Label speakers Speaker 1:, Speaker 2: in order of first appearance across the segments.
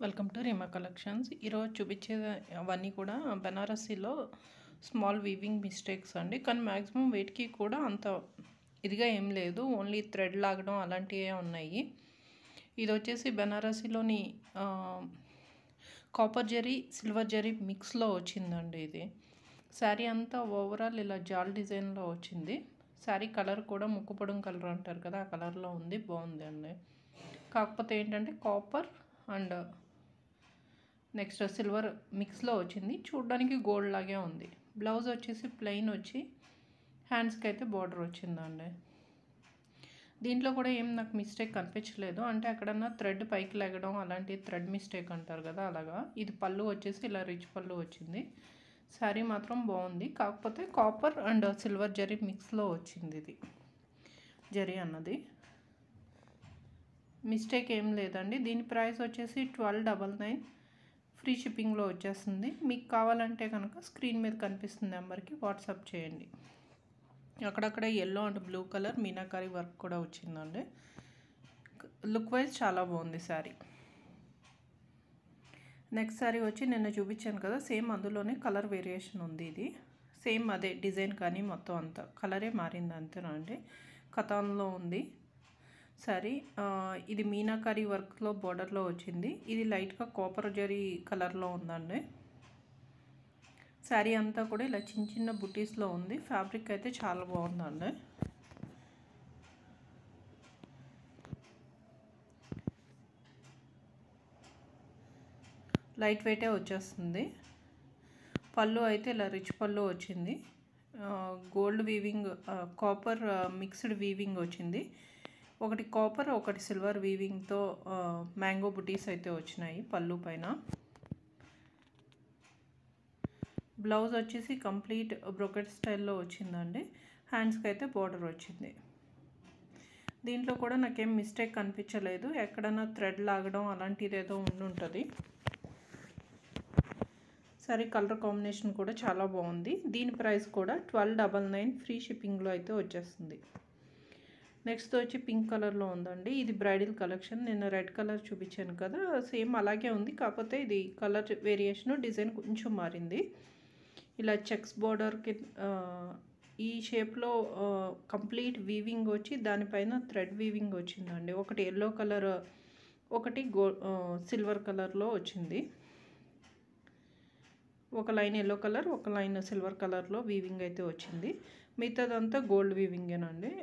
Speaker 1: Welcome to Reema collections. ఈరోజు చూపించే అవన్నీ కూడా బెనారసీలో స్మాల్ వీవింగ్ మిస్టేక్స్ అండి. కానీ మ్యాక్సిమం వెయిట్కి కూడా అంత ఇదిగా ఏం లేదు, ఓన్లీ థ్రెడ్ లాగడం అలాంటివే ఉన్నాయి. ఇది వచ్చేసి బెనారసీలోని కాపర్ జరీ సిల్వర్ జరీ మిక్స్లో వచ్చిందండి. ఇది శారీ అంతా ఓవరాల్ ఇలా జాల్ డిజైన్లో వచ్చింది. శారీ కలర్ కూడా ముక్కుపొడం కలర్ అంటారు కదా, ఆ కలర్లో ఉంది. బాగుంది అండి. కాకపోతే ఏంటంటే కాపర్ అండ్ నెక్స్ట్ సిల్వర్ మిక్స్లో వచ్చింది. చూడడానికి గోల్డ్ లాగే ఉంది. బ్లౌజ్ వచ్చేసి ప్లెయిన్ వచ్చి హ్యాండ్స్కి అయితే బార్డర్ వచ్చిందండి. దీంట్లో కూడా ఏం నాకు మిస్టేక్ కనిపించలేదు. అంటే అక్కడన్నా థ్రెడ్ పైకి లెగడం అలాంటి థ్రెడ్ మిస్టేక్ అంటారు కదా, అలాగా. ఇది పళ్ళు వచ్చేసి ఇలా రిచ్ పళ్ళు వచ్చింది. శారీ మాత్రం బాగుంది. కాకపోతే కాపర్ అండ్ సిల్వర్ జరీ మిక్స్లో వచ్చింది. ఇది జరీ అన్నది మిస్టేక్ ఏం లేదండి. దీని ప్రైస్ వచ్చేసి 1299. ఫ్రీ షిప్పింగ్లో వచ్చేస్తుంది. మీకు కావాలంటే కనుక స్క్రీన్ మీద కనిపిస్తుంది నెంబర్కి వాట్సాప్ చేయండి. అక్కడక్కడ yellow and blue colour meenakari work కూడా వచ్చిందండి. లుక్ వైజ్ చాలా బాగుంది శారీ. నెక్స్ట్ శారీ వచ్చి నిన్న చూపించాను కదా, సేమ్ అందులోనే కలర్ వేరియేషన్ ఉంది. ఇది సేమ్ అదే డిజైన్, కానీ మొత్తం అంతా కలరే మారింది అంతేనండి. కథాన్లో ఉంది శారీ. ఇది మీనాకారి వర్క్లో బార్డర్లో వచ్చింది. ఇది లైట్గా కాపర్ జరీ కలర్లో ఉందండి. శారీ అంతా కూడా ఇలా చిన్న చిన్న బుటీస్లో ఉంది. ఫ్యాబ్రిక్ అయితే చాలా బాగుందండి. లైట్ వెయిటే వచ్చేస్తుంది. పళ్ళు అయితే ఇలా రిచ్ పళ్ళు వచ్చింది. Gold weaving, copper mixed weaving వచ్చింది. ఒకటి కాపర్ ఒకటి సిల్వర్ వీవింగ్తో మ్యాంగో బుటీస్ అయితే వచ్చినాయి పళ్ళు పైన. బ్లౌజ్ వచ్చేసి కంప్లీట్ బ్రోకెట్ స్టైల్లో వచ్చిందండి. హ్యాండ్స్కి అయితే బార్డర్ వచ్చింది. దీంట్లో కూడా నాకేం మిస్టేక్ కనిపించలేదు. ఎక్కడన్నా థ్రెడ్ లాగడం అలాంటిది ఏదో ఉంటుంది. సరే, కలర్ కాంబినేషన్ కూడా చాలా బాగుంది. దీని ప్రైస్ కూడా 1299 ఫ్రీ షిప్పింగ్లో అయితే వచ్చేస్తుంది. నెక్స్ట్ వచ్చి పింక్ కలర్లో ఉందండి. ఇది బ్రైడల్ కలెక్షన్. నేను రెడ్ కలర్ చూపించాను కదా, సేమ్ అలాగే ఉంది. కాకపోతే ఇది కలర్ వేరియేషన్, డిజైన్ కొంచెం మారింది. ఇలా చెక్స్ బార్డర్కి ఈ షేప్లో కంప్లీట్ వీవింగ్ వచ్చి దానిపైన థ్రెడ్ వీవింగ్ వచ్చిందండి. ఒకటి ఎల్లో కలర్, ఒకటి సిల్వర్ కలర్లో వచ్చింది. ఒక లైన్ ఎల్లో కలర్, ఒక లైన్ సిల్వర్ కలర్లో వీవింగ్ అయితే వచ్చింది. మిగతాదంతా గోల్డ్ వీవింగేనండి.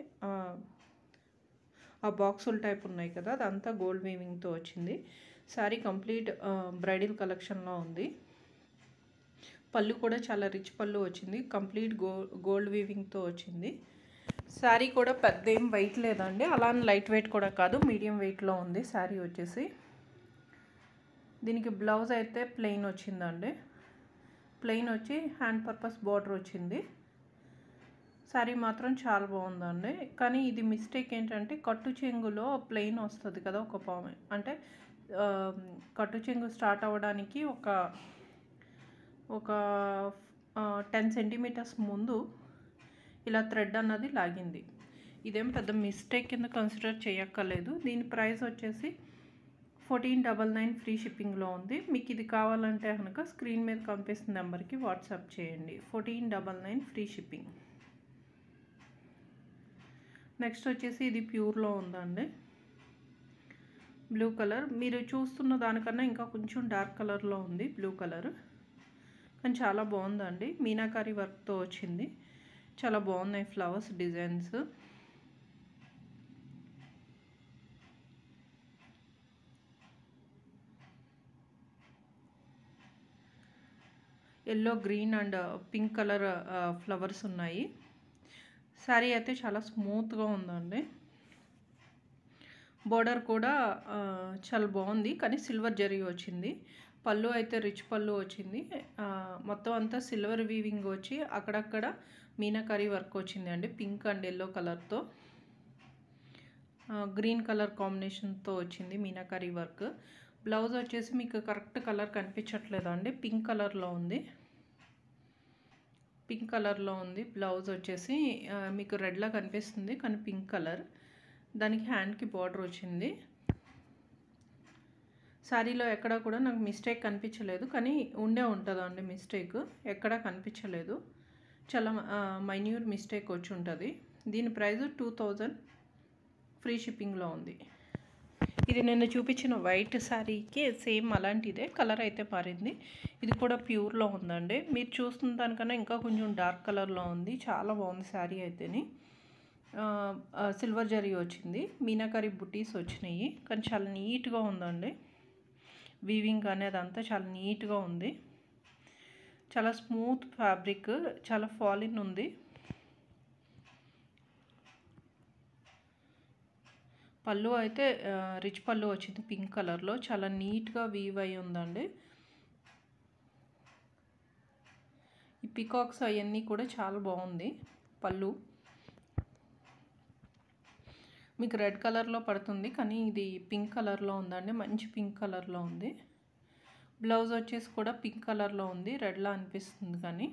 Speaker 1: ఆ బాక్సుల టైప్ ఉన్నాయి కదా, అదంతా గోల్డ్ వీవింగ్తో వచ్చింది. శారీ కంప్లీట్ బ్రైడల్ కలెక్షన్లో ఉంది. పళ్ళు కూడా చాలా రిచ్ పళ్ళు వచ్చింది. కంప్లీట్ గోల్డ్ వీవింగ్తో వచ్చింది. శారీ కూడా పెద్ద ఏం వెయిట్ లేదండి, అలా లైట్ వెయిట్ కూడా కాదు, మీడియం వెయిట్లో ఉంది శారీ వచ్చేసి. దీనికి బ్లౌజ్ అయితే ప్లెయిన్ వచ్చిందండి. ప్లెయిన్ వచ్చి హ్యాండ్ పర్పస్ బార్డర్ వచ్చింది. శారీ మాత్రం చాలా బాగుందండి. కానీ ఇది మిస్టేక్ ఏంటంటే కట్టు చెంగులో ప్లెయిన్ వస్తుంది కదా, ఒక పాము అంటే కట్టు చెంగు స్టార్ట్ అవ్వడానికి ఒక 10 సెంటీమీటర్స్ ముందు ఇలా థ్రెడ్ అన్నది లాగింది. ఇదేం పెద్ద మిస్టేక్ కింద కన్సిడర్ చేయక్కర్లేదు. దీని ప్రైస్ వచ్చేసి 1499 ఫ్రీ షిప్పింగ్లో ఉంది. మీకు ఇది కావాలంటే కనుక స్క్రీన్ మీద కనిపిస్తున్న నెంబర్కి వాట్సాప్ చేయండి. 1499 ఫ్రీ షిప్పింగ్. నెక్స్ట్ వచ్చేసి ఇది ప్యూర్లో ఉందండి. బ్లూ కలర్, మీరు చూస్తున్న దానికన్నా ఇంకా కొంచెం డార్క్ కలర్లో ఉంది బ్లూ కలర్. కానీ చాలా బాగుందండి. మీనాకారి వర్క్తో వచ్చింది. చాలా బాగున్నాయి flowers designs. Yellow, green and pink colour flowers ఉన్నాయి. శారీ అయితే చాలా స్మూత్గా ఉందండి. బోర్డర్ కూడా చాలా బాగుంది, కానీ సిల్వర్ జరీ వచ్చింది. పళ్ళు అయితే రిచ్ పళ్ళు వచ్చింది. మొత్తం అంతా సిల్వర్ వీవింగ్ వచ్చి అక్కడక్కడ మీనాకారి వర్క్ వచ్చింది అండి. పింక్ అండ్ ఎల్లో కలర్తో గ్రీన్ కలర్ కాంబినేషన్తో వచ్చింది మీనాకారి వర్క్. బ్లౌజ్ వచ్చేసి మీకు కరెక్ట్ కలర్ కనిపించట్లేదండి, పింక్ కలర్లో ఉంది. పింక్ కలర్లో ఉంది బ్లౌజ్ వచ్చేసి. మీకు రెడ్లా కనిపిస్తుంది కానీ పింక్ కలర్. దానికి హ్యాండ్కి బార్డర్ వచ్చింది. శారీలో ఎక్కడ కూడా నాకు మిస్టేక్ కనిపించలేదు, కానీ ఉండే ఉంటుందండి మిస్టేక్, ఎక్కడా కనిపించలేదు. చాలా మైన్యూర్ మిస్టేక్ వచ్చి ఉంటుంది. దీని ప్రైస్ 2000, ఫ్రీ షిప్పింగ్లో ఉంది. ఇది నేను చూపించిన వైట్ శారీకి సేమ్ అలాంటిదే, కలర్ అయితే మారింది. ఇది కూడా ప్యూర్లో ఉందండి. మీరు చూస్తున్న దానికన్నా ఇంకా కొంచెం డార్క్ కలర్లో ఉంది. చాలా బాగుంది శారీ అయితేని. సిల్వర్ జరీ వచ్చింది, మీనాకరీ బుటీస్ వచ్చినాయి, కానీ చాలా నీట్గా ఉందండి. వీవింగ్ అనేది అంతా చాలా నీట్గా ఉంది. చాలా స్మూత్ ఫ్యాబ్రిక్, చాలా ఫాలిన్ ఉంది. పళ్ళు అయితే రిచ్ పళ్ళు వచ్చింది పింక్ కలర్లో, చాలా నీట్గా వీవ్ అయి ఉందండి. ఈ పికాక్స్ అవన్నీ కూడా చాలా బాగుంది. పళ్ళు మీకు రెడ్ కలర్లో పడుతుంది, కానీ ఇది పింక్ కలర్లో ఉందండి, మంచి పింక్ కలర్లో ఉంది. బ్లౌజ్ వచ్చేసి కూడా పింక్ కలర్లో ఉంది, రెడ్లా అనిపిస్తుంది, కానీ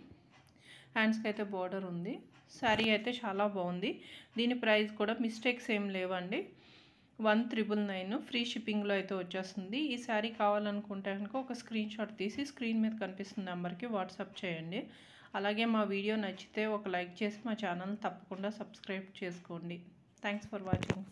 Speaker 1: హ్యాండ్స్కి అయితే బార్డర్ ఉంది. శారీ అయితే చాలా బాగుంది. దీని ప్రైస్ కూడా మిస్టేక్స్ ఏం లేవండి. 1999 ఫ్రీ షిప్పింగ్లో అయితే వచ్చేస్తుంది. ఈ శారీ కావాలనుకుంటే కనుక ఒక స్క్రీన్ షాట్ తీసి స్క్రీన్ మీద కనిపిస్తున్న నెంబర్కి వాట్సాప్ చేయండి. అలాగే మా వీడియో నచ్చితే ఒక లైక్ చేసి మా ఛానల్ తప్పకుండా సబ్స్క్రైబ్ చేసుకోండి. Thanks for watching.